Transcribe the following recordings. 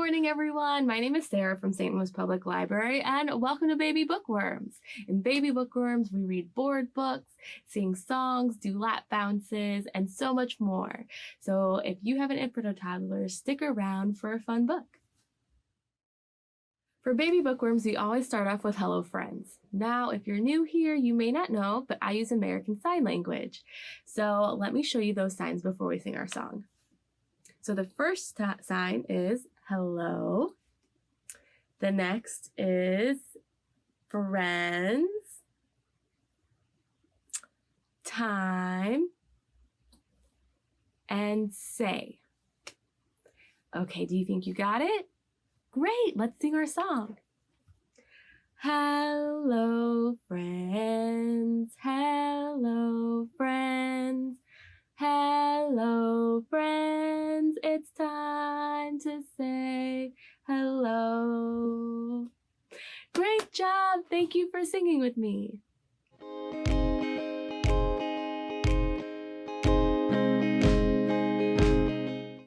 morning, everyone. My name is Sarah from St. Louis Public Library, and welcome to Baby Bookworms. In Baby Bookworms, we read board books, sing songs, do lap bounces, and so much more. So if you have an infant or toddler, stick around for a fun book. For Baby Bookworms, we always start off with Hello Friends. Now, if you're new here, you may not know, but I use American Sign Language. So let me show you those signs before we sing our song. So the first sign is hello. The next is friends, time, and say. Okay, do you think you got it? Great, let's sing our song. Hello, friends. Hello, friends. Hello, friends. It's time to say hello. Great job. Thank you for singing with me.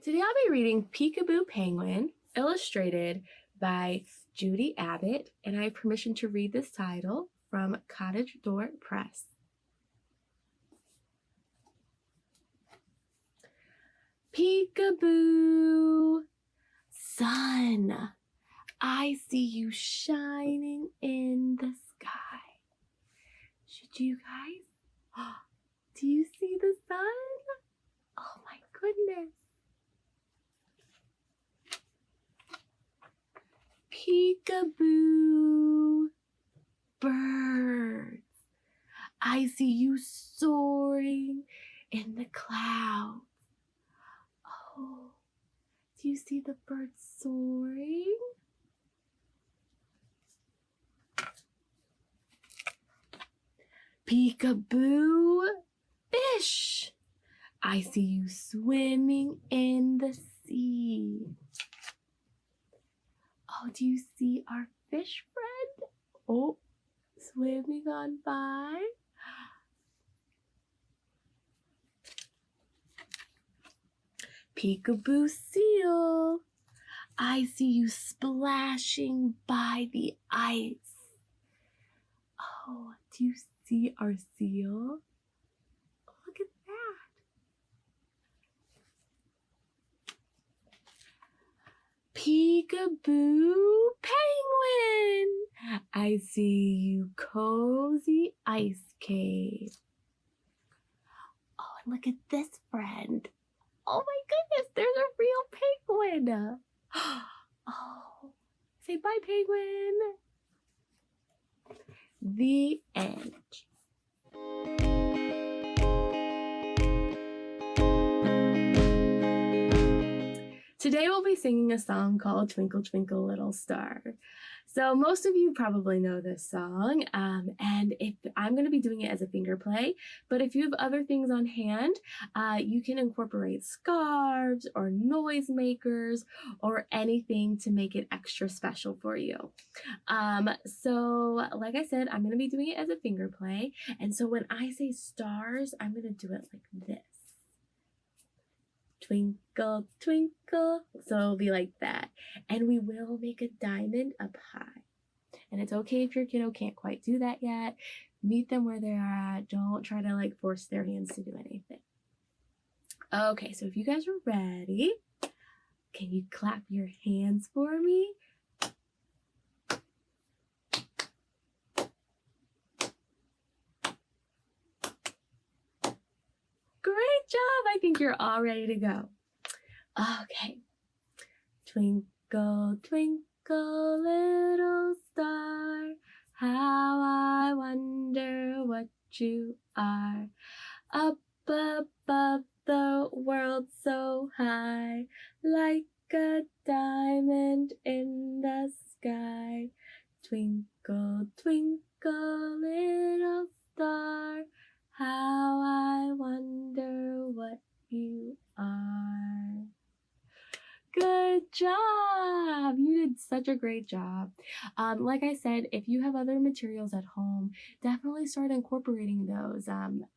Today I'll be reading Peekaboo Penguin, illustrated by Judy Abbott, and I have permission to read this title from Cottage Door Press. Peekaboo, sun, I see you shining in the sky. Should you guys? Do you see the sun? Oh my goodness. Peekaboo, birds, I see you soaring in the clouds. Oh, do you see the birds soaring? Peekaboo, fish, I see you swimming in the sea. Oh, do you see our fish friend? Oh, swimming on by. Peekaboo seal, I see you splashing by the ice. Oh, do you see our seal? Look at that. Peekaboo penguin, I see you cozy ice cave. Oh, and look at this friend. Oh my goodness, there's a real penguin. Oh, say bye, penguin. The end. Today we'll be singing a song called Twinkle Twinkle Little Star. So most of you probably know this song, and if I'm going to be doing it as a finger play, but if you have other things on hand, you can incorporate scarves or noisemakers or anything to make it extra special for you. So like I said, I'm going to be doing it as a finger play, and so when I say stars, I'm going to do it like this. Twinkle, twinkle, so it'll be like that. And we will make a diamond up high. And it's okay if your kiddo can't quite do that yet. Meet them where they're at. Don't try to like force their hands to do anything. Okay, so if you guys are ready, can you clap your hands for me? Great job! I think you're all ready to go. Okay. Twinkle, twinkle, little star, how I wonder what you are. Up above the world so high, like a diamond in the sky. Twinkle, twinkle, little star, how I wonder what you are. Good job! You did did such a great job. Like I said, if you have other materials at home, definitely start incorporating those,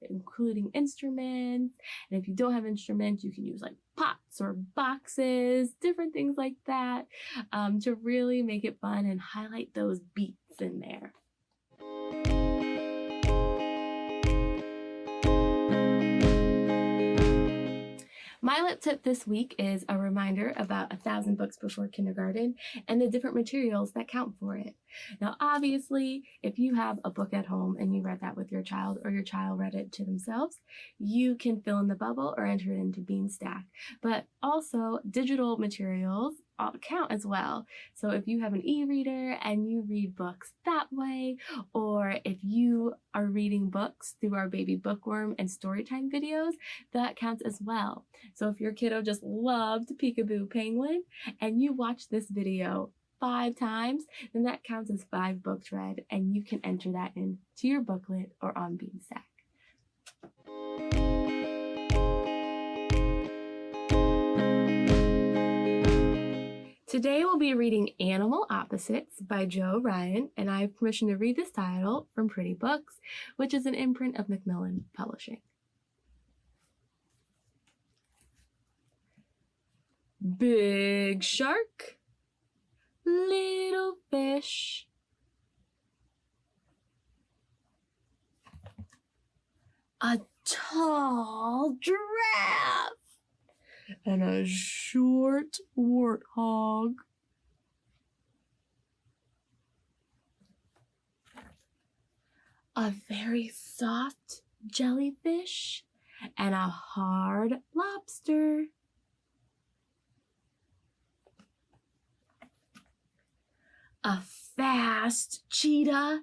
including instruments. And if you don't have instruments, you can use like pots or boxes, different things like that, to really make it fun and highlight those beats in there. My lip tip this week is a reminder about 1,000 books before kindergarten and the different materials that count for it. Now, obviously, if you have a book at home and you read that with your child or your child read it to themselves, you can fill in the bubble or enter it into Beanstack. But also, digital materials count as well. So if you have an e-reader and you read books that way, or if you are reading books through our Baby Bookworm and Storytime videos, that counts as well. So if your kiddo just loved Peekaboo Penguin and you watch this video 5 times, then that counts as 5 books read, and you can enter that into your booklet or on Beanstack. Today we'll be reading Animal Opposites by Jo Ryan, and I have permission to read this title from Pretty Books, which is an imprint of Macmillan Publishing. Big shark, little fish. A tall giraffe. And a short warthog. A very soft jellyfish and a hard lobster. A fast cheetah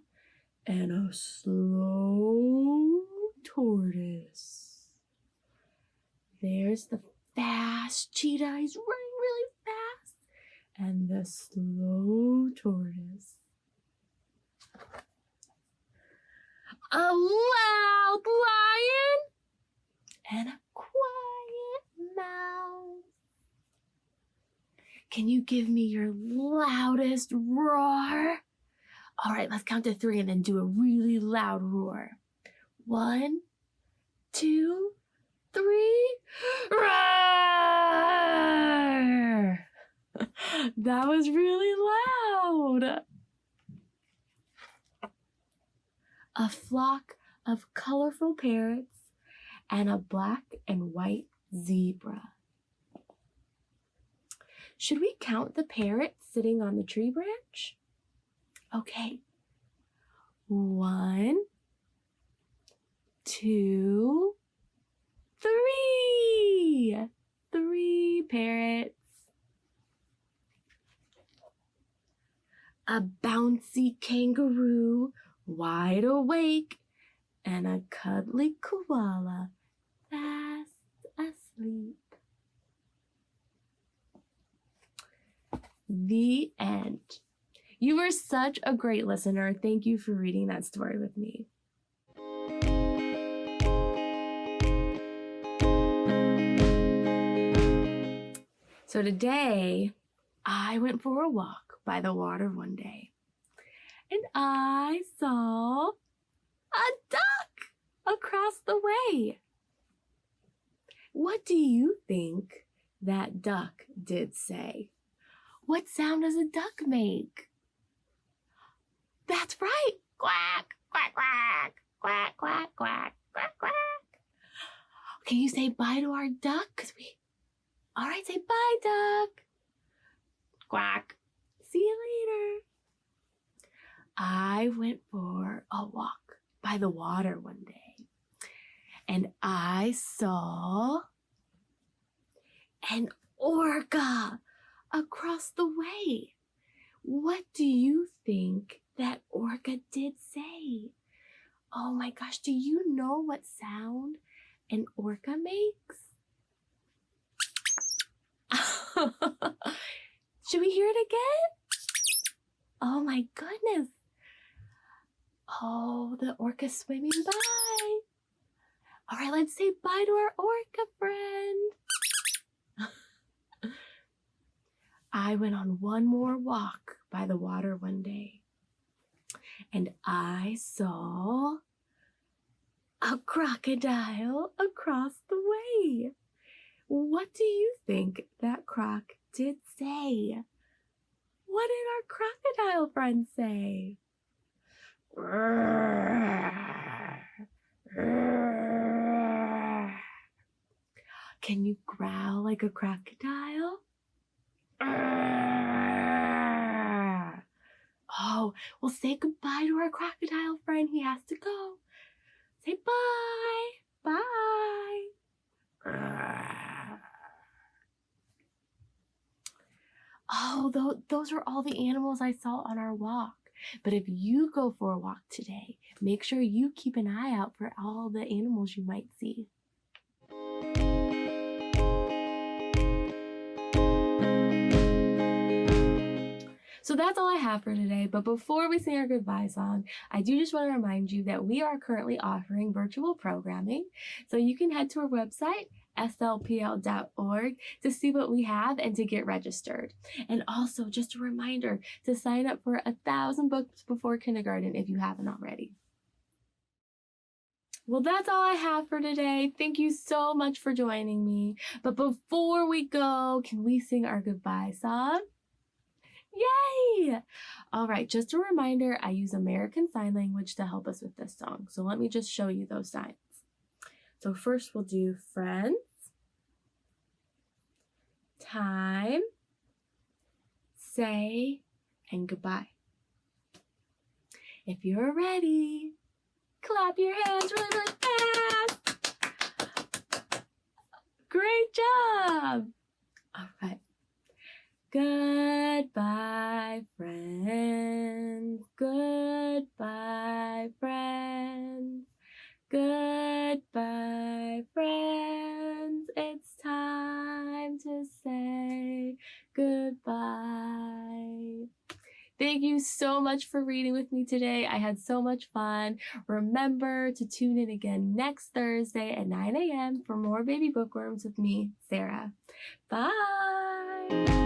and a slow tortoise. There's the fast cheetah, he's running really fast, and the slow tortoise. A loud lion and a quiet mouse. Can you give me your loudest roar? All right, let's count to 3 and then do a really loud roar. 1, 2, 3. Roar! That was really loud. A flock of colorful parrots and a black and white zebra. Should we count the parrots sitting on the tree branch? Okay. 1, 2, 3. 3 parrots. A bouncy kangaroo, wide awake, and a cuddly koala, fast asleep. The end. You were such a great listener. Thank you for reading that story with me. So today, I went for a walk by the water one day, and I saw a duck across the way. What do you think that duck did say? What sound does a duck make? That's right, quack, quack, quack, quack, quack, quack, quack, quack. Can you say bye to our duck? All right, say bye, duck. Quack. See you later. I went for a walk by the water one day, and I saw an orca across the way. What do you think that orca did say? Oh my gosh, do you know what sound an orca makes? Should we hear it again? Oh my goodness. Oh, the orca's swimming by. All right, let's say bye to our orca friend. I went on one more walk by the water one day, and I saw a crocodile across the way. What do you think that croc did say? What did our crocodile friend say? Can you growl like a crocodile? Oh, well, say goodbye to our crocodile friend. He has to go. Say bye. Bye. Oh, those are all the animals I saw on our walk. But if you go for a walk today, make sure you keep an eye out for all the animals you might see. So that's all I have for today, but before we sing our goodbye song, I do just want to remind you that we are currently offering virtual programming, so you can head to our website, slpl.org, to see what we have and to get registered. And also, just a reminder to sign up for 1,000 books before kindergarten if you haven't already. Well, that's all I have for today. Thank you so much for joining me. But before we go, can we sing our goodbye song? Yay! All right, just a reminder, I use American Sign Language to help us with this song. So let me just show you those signs. So first we'll do friends, time, say, and goodbye. If you're ready, clap your hands really, really fast. Great job. All right. Goodbye, friends. Goodbye, friends. Goodbye, friends. It's time to say goodbye. Thank you so much for reading with me today. I had so much fun. Remember to tune in again next Thursday at 9 a.m. for more Baby Bookworms with me, Sarah. Bye.